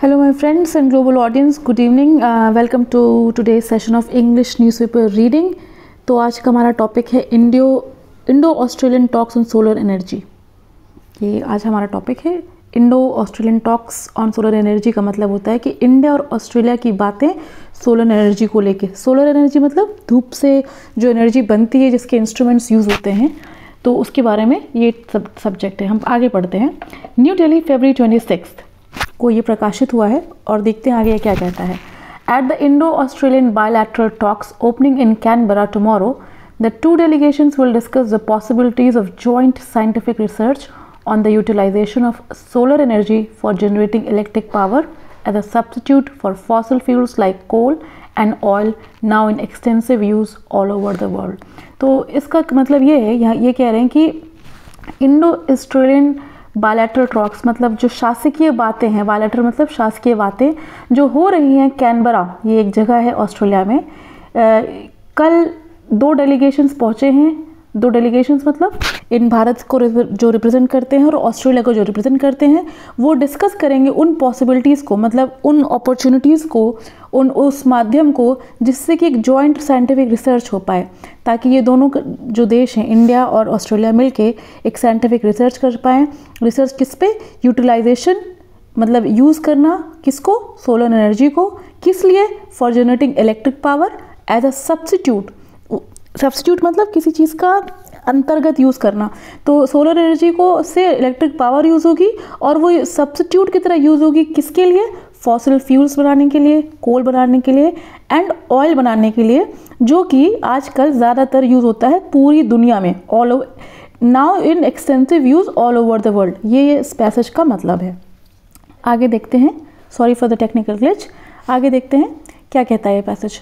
Hello my friends and global audience, good evening. Welcome to today's session of English newspaper reading. तो आज का हमारा topic है Indo Australian talks on solar energy. ये आज हमारा टॉपिक है। Indo Australian talks on solar energy का मतलब होता है कि इंडिया और ऑस्ट्रेलिया की बातें सोलर एनर्जी को लेके। सोलर एनर्जी मतलब धूप से जो एनर्जी बनती है, जिसके इंस्ट्रूमेंट्स यूज़ होते हैं, तो उसके बारे में ये सब्जेक्ट है। हम आगे पढ़ते हैं। न्यू दिल्ली फरवरी 26 को ये प्रकाशित हुआ है और देखते हैं आगे क्या कहता है। At the Indo-Australian bilateral talks opening in Canberra tomorrow, the two delegations will discuss the possibilities of joint scientific research on the utilization of solar energy for generating electric power as a substitute for fossil fuels like coal and oil now in extensive use all over the world. तो इसका मतलब ये है, यहाँ ये कह रहे हैं कि इंडो-ऑस्ट्रेलियन बायलैटरल टॉक्स मतलब जो शासकीय बातें हैं, बायलैटरल मतलब शासकीय बातें जो हो रही हैं कैनबरा, ये एक जगह है ऑस्ट्रेलिया में। कल दो डेलीगेशंस पहुँचे हैं। दो डेलीगेशंस मतलब इन भारत को जो रिप्रेजेंट करते हैं और ऑस्ट्रेलिया को जो रिप्रेजेंट करते हैं, वो डिस्कस करेंगे उन पॉसिबिलिटीज़ को, मतलब उन अपॉर्चुनिटीज़ को, उस माध्यम को जिससे कि एक जॉइंट साइंटिफिक रिसर्च हो पाए, ताकि ये दोनों जो देश हैं, इंडिया और ऑस्ट्रेलिया मिलके एक साइंटिफिक रिसर्च कर पाएँ। रिसर्च किस पे? यूटिलाइजेशन मतलब यूज़ करना किसको? सोलर एनर्जी को। किस लिए? For generating electric power as a substitute. Substitute मतलब किसी चीज़ का अंतर्गत यूज़ करना। तो सोलर एनर्जी को से इलेक्ट्रिक पावर यूज़ होगी और वो सब्स्टिट्यूट की तरह यूज़ होगी। किसके लिए? फॉसिल फ्यूल्स बनाने के लिए, कोल बनाने के लिए एंड ऑयल बनाने के लिए, जो कि आजकल ज़्यादातर यूज़ होता है पूरी दुनिया में, all over now in extensive use all over the world. ये इस पैसेज का मतलब है। आगे देखते हैं। Sorry for the technical glitch. आगे देखते हैं क्या कहता है ये passage.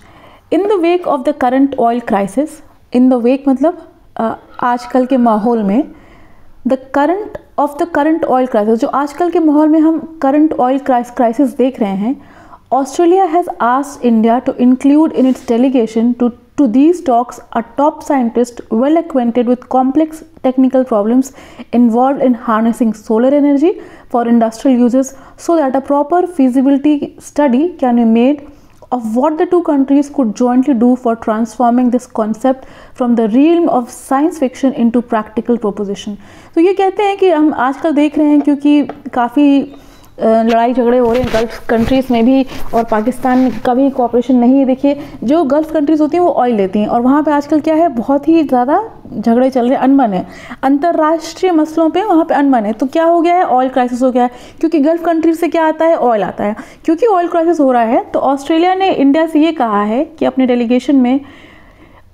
In the wake of the current oil crisis, in the wake मतलब आजकल के माहौल में, द करंट ऑयल क्राइसिस, जो आजकल के माहौल में हम करंट ऑयल क्राइसिस देख रहे हैं, Australia has asked India to include in its delegation to these talks a top scientist well acquainted with complex technical problems involved in harnessing solar energy for industrial uses, so that a proper feasibility study can be made of what the two countries could jointly do for transforming this concept from the realm of science fiction into practical proposition. तो ये कहते हैं कि हम आजकल देख रहे हैं, क्योंकि काफ़ी लड़ाई झगड़े हो रहे हैं गल्फ़ कंट्रीज़ में भी, और पाकिस्तान का भी कोऑपरेशन नहीं है। देखिए, जो गल्फ़ कंट्रीज़ होती हैं वो ऑयल लेती हैं, और वहाँ पे आजकल क्या है, बहुत ही ज़्यादा झगड़े चल रहे हैं, अनबन है, अंतर्राष्ट्रीय मसलों पे वहाँ पे अनबन है। तो क्या हो गया है? ऑयल क्राइसिस हो गया है, क्योंकि गल्फ़ कंट्रीज से क्या आता है? ऑयल आता है। क्योंकि ऑयल क्राइसिस हो रहा है, तो ऑस्ट्रेलिया ने इंडिया से ये कहा है कि अपने डेलीगेशन में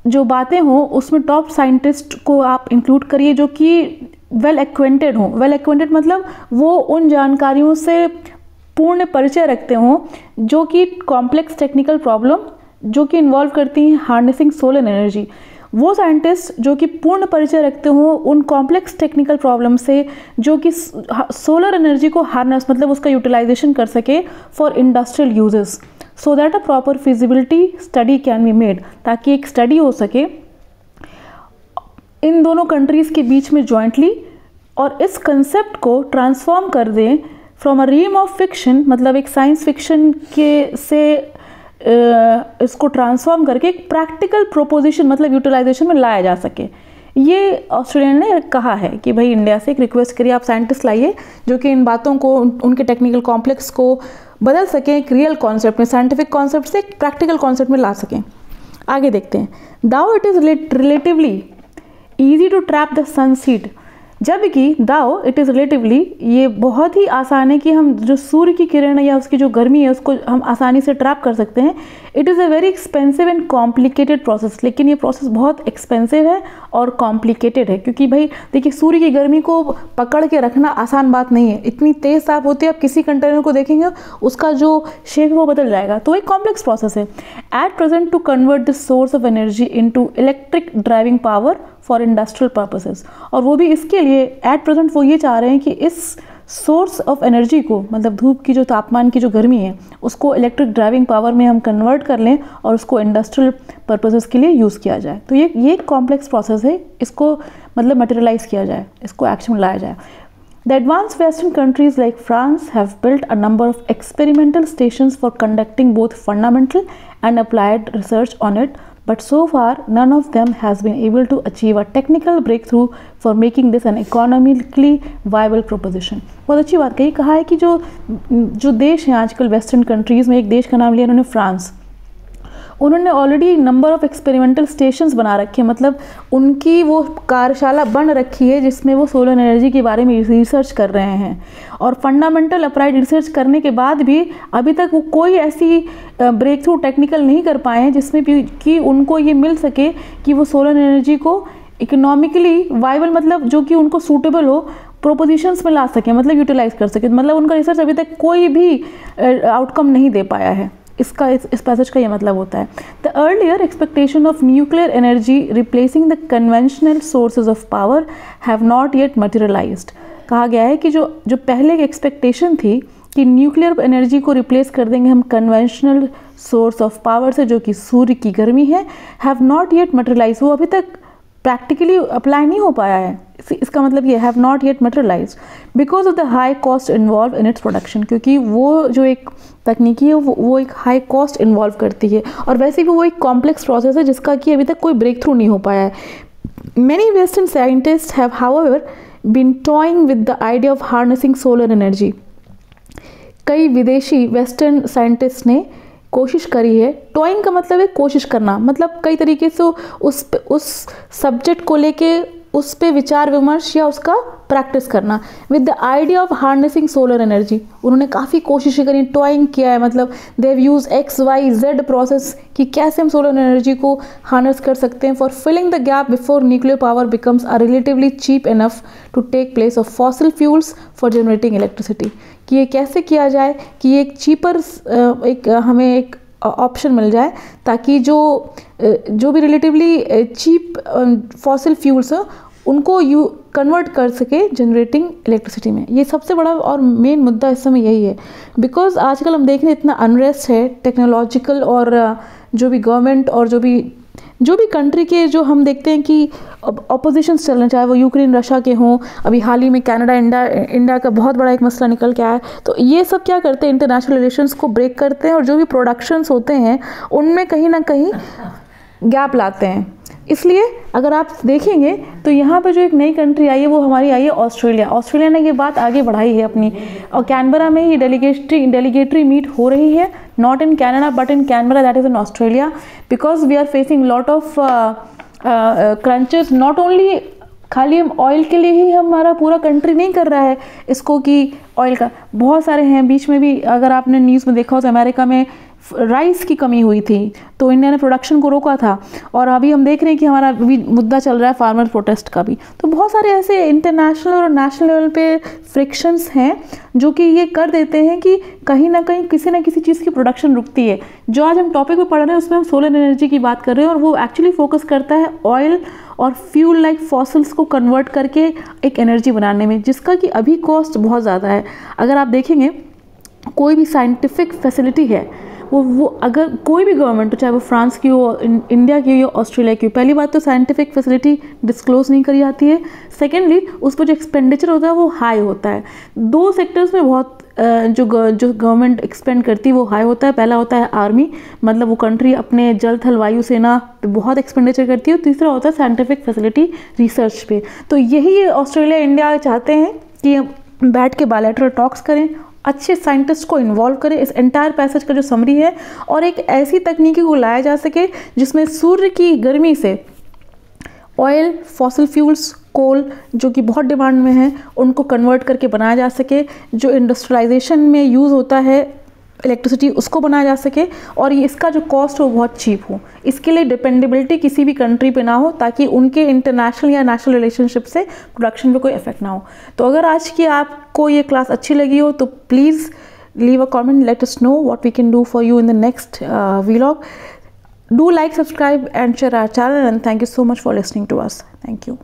जो बातें हों उसमें टॉप साइंटिस्ट को आप इंक्लूड करिए जो कि वेल एक्वेंटेड हों। वेल एक्वेंटेड मतलब वो उन जानकारियों से पूर्ण परिचय रखते हों जो कि कॉम्प्लेक्स टेक्निकल प्रॉब्लम जो कि इन्वॉल्व करती हैं हार्नेसिंग सोलर एनर्जी। वो साइंटिस्ट जो कि पूर्ण परिचय रखते हों उन कॉम्प्लेक्स टेक्निकल प्रॉब्लम से, जो कि सोलर एनर्जी को हार्नेस मतलब उसका यूटिलाइजेशन कर सके for industrial uses, so that a proper feasibility study can be made, ताकि एक स्टडी हो सके इन दोनों कंट्रीज़ के बीच में जॉइंटली, और इस कंसेप्ट को ट्रांसफॉर्म कर दें फ्रॉम अ रीम ऑफ फिक्शन, मतलब एक साइंस फिक्शन के से इसको ट्रांसफॉर्म करके एक प्रैक्टिकल प्रोपोजिशन मतलब यूटिलाइजेशन में लाया जा सके। ये ऑस्ट्रेलिया ने कहा है कि भाई इंडिया से एक रिक्वेस्ट करिए, आप साइंटिस्ट लाइए जो कि इन बातों को, उनके टेक्निकल कॉम्प्लेक्स को बदल सकें, एक रियल कॉन्सेप्ट में, साइंटिफिक कॉन्सेप्ट से एक प्रैक्टिकल कॉन्सेप्ट में ला सकें। आगे देखते हैं। Though it is relatively easy to trap the sun seed, जबकि दाओ इट इज़ रिलेटिवली, ये बहुत ही आसान है कि हम जो सूर्य की किरण है या उसकी जो गर्मी है उसको हम आसानी से ट्रैप कर सकते हैं। It is a very expensive and complicated process, लेकिन ये प्रोसेस बहुत एक्सपेंसिव है और कॉम्प्लिकेटेड है, क्योंकि भाई देखिए, सूर्य की गर्मी को पकड़ के रखना आसान बात नहीं है। इतनी तेज़ ताप होती है, आप किसी कंटेनर को देखेंगे उसका जो शेप वो बदल जाएगा, तो एक कॉम्प्लेक्स प्रोसेस है। At present to convert this source of energy into electric driving power for industrial purposes, और वो भी इसके लिए एट प्रेजेंट वो ये चाह रहे हैं कि इस सोर्स ऑफ एनर्जी को, मतलब धूप की जो तापमान की जो गर्मी है, उसको इलेक्ट्रिक ड्राइविंग पावर में हम कन्वर्ट कर लें और उसको इंडस्ट्रियल पर्पसेस के लिए यूज़ किया जाए। तो ये एक कॉम्प्लेक्स प्रोसेस है, इसको मतलब मटेरियलाइज किया जाए, इसको एक्शन में लाया जाए। The advanced Western countries like France have built a number of experimental stations for conducting both fundamental and applied research on it, but so far none of them has been able to achieve a technical breakthrough for making this an economically viable proposition. बहुत अच्छी बात कहा है कि जो देश हैं आजकल वेस्टर्न कंट्रीज़ में, एक देश का नाम लिया उन्होंने फ्रांस, उन्होंने already number of experimental stations बना रखे हैं, मतलब उनकी वो कार्यशाला बन रखी है जिसमें वो सोलर एनर्जी के बारे में रिसर्च कर रहे हैं, और फंडामेंटल अप्लाइड रिसर्च करने के बाद भी अभी तक वो कोई ऐसी ब्रेक थ्रू टेक्निकल नहीं कर पाए हैं जिसमें भी कि उनको ये मिल सके कि वो सोलर एनर्जी को इकोनॉमिकली वाइबल, मतलब जो कि उनको सूटेबल हो, प्रोपोजिशंस में ला सकें, मतलब यूटिलाइज कर सकें। मतलब उनका रिसर्च अभी तक कोई भी आउटकम नहीं दे पाया है। इसका इस पैसेज का ये मतलब होता है, the earlier expectation of nuclear energy replacing the conventional sources of power have not yet materialised. कहा गया है कि जो पहले की एक्सपेक्टेशन थी कि न्यूक्लियर एनर्जी को रिप्लेस कर देंगे हम कन्वेंशनल सोर्स ऑफ पावर से, जो कि सूर्य की गर्मी है, हैव नॉट येट मटेरियलाइज, वो अभी तक प्रैक्टिकली अप्लाई नहीं हो पाया है। इसका मतलब ये have not yet materialise because of the high cost involve in its production, क्योंकि वो जो एक तकनीकी है वो एक हाई कॉस्ट इन्वॉल्व करती है, और वैसे भी वो एक कॉम्प्लेक्स प्रोसेस है जिसका कि अभी तक कोई ब्रेक थ्रू नहीं हो पाया है। Many western scientist have however been toying with the idea of harnessing solar energy. कई विदेशी वेस्टर्न साइंटिस्ट ने कोशिश करी है, टॉइंग का मतलब है कोशिश करना, मतलब कई तरीके से उस सब्जेक्ट को लेके उस पे विचार विमर्श या उसका प्रैक्टिस करना, with the idea of harnessing solar energy. उन्होंने काफ़ी कोशिशें करी, टॉइंग किया है, मतलब they have use XYZ process कि कैसे हम सोलर एनर्जी को हार्नेस कर सकते हैं for filling the gap before nuclear power becomes a relatively cheap enough to take place of fossil fuels for generating electricity. कि ये कैसे किया जाए कि एक चीपर हमें एक ऑप्शन मिल जाए ताकि जो भी रिलेटिवली चीप फॉसिल फ्यूल्स हैं उनको कन्वर्ट कर सके जनरेटिंग इलेक्ट्रिसिटी में। ये सबसे बड़ा और मेन मुद्दा इस समय यही है, बिकॉज आजकल हम देख रहे हैं इतना अनरेस्ट है टेक्नोलॉजिकल, और जो भी गवर्नमेंट और जो भी कंट्री के जो हम देखते हैं कि अपोजिशंस चल रहे हैं, चाहे वो यूक्रेन रशिया के हों, अभी हाल ही में कनाडा इंडिया का बहुत बड़ा एक मसला निकल के आया है, तो ये सब क्या करते हैं, इंटरनेशनल रिलेशंस को ब्रेक करते हैं, और जो भी प्रोडक्शंस होते हैं उनमें कहीं ना कहीं गैप लाते हैं। इसलिए अगर आप देखेंगे तो यहाँ पे जो एक नई कंट्री आई है वो हमारी आई है ऑस्ट्रेलिया। ऑस्ट्रेलिया ने ये बात आगे बढ़ाई है अपनी, और कैनबरा में ये डेलीगेटरी मीट हो रही है, not in Canada but in Canberra, that is in Australia, because we are facing lot of crunches. Not only खाली हम ऑयल के लिए ही हमारा पूरा कंट्री नहीं कर रहा है इसको कि ऑयल का, बहुत सारे हैं। बीच में भी अगर आपने न्यूज़ में देखा हो तो अमेरिका में राइस की कमी हुई थी तो इंडिया ने प्रोडक्शन को रोका था, और अभी हम देख रहे हैं कि हमारा भी मुद्दा चल रहा है फार्मर प्रोटेस्ट का भी। तो बहुत सारे ऐसे इंटरनेशनल और नेशनल लेवल पे फ्रिक्शंस हैं जो कि ये कर देते हैं कि कहीं ना कहीं किसी ना किसी चीज़ की प्रोडक्शन रुकती है। जो आज हम टॉपिक पे पढ़ रहे हैं उसमें हम सोलर एनर्जी की बात कर रहे हैं, और वो एक्चुअली फोकस करता है ऑयल और फ्यूल लाइक फॉसल्स को कन्वर्ट करके एक एनर्जी बनाने में, जिसका कि अभी कॉस्ट बहुत ज़्यादा है। अगर आप देखेंगे कोई भी साइंटिफिक फैसिलिटी है वो अगर कोई भी गवर्नमेंट हो, चाहे वो फ्रांस की हो, इंडिया की हो या ऑस्ट्रेलिया की हो, पहली बात तो साइंटिफिक फैसिलिटी डिस्क्लोज नहीं करी जाती है। सेकेंडली उस पर जो एक्सपेंडिचर होता है वो हाई होता है। दो सेक्टर्स में बहुत जो गवर्नमेंट एक्सपेंड करती है वो हाई होता है। पहला होता है आर्मी, मतलब वो कंट्री अपने जल थल वायु सेना पे बहुत एक्सपेंडिचर करती है। और तीसरा होता है साइंटिफिक फैसिलिटी रिसर्च पे। तो यही ऑस्ट्रेलिया इंडिया चाहते हैं कि बैठ के बायलैटरल टॉक्स करें, अच्छे साइंटिस्ट को इन्वॉल्व करें इस एंटायर पैसेज का जो समरी है, और एक ऐसी तकनीकी को लाया जा सके जिसमें सूर्य की गर्मी से ऑयल, फॉसिल फ्यूल्स, कोल जो कि बहुत डिमांड में है उनको कन्वर्ट करके बनाया जा सके। जो इंडस्ट्रियलाइजेशन में यूज़ होता है इलेक्ट्रिसिटी उसको बनाया जा सके, और ये इसका जो कॉस्ट हो बहुत चीप हो। इसके लिए डिपेंडेबिलिटी किसी भी कंट्री पे ना हो ताकि उनके इंटरनेशनल या नेशनल रिलेशनशिप से प्रोडक्शन पे कोई इफेक्ट ना हो। तो अगर आज की आपको ये क्लास अच्छी लगी हो तो please leave a comment, let us know what we can do for you in the next vlog. Do like, subscribe and share our channel, and thank you so much for listening to us. Thank you.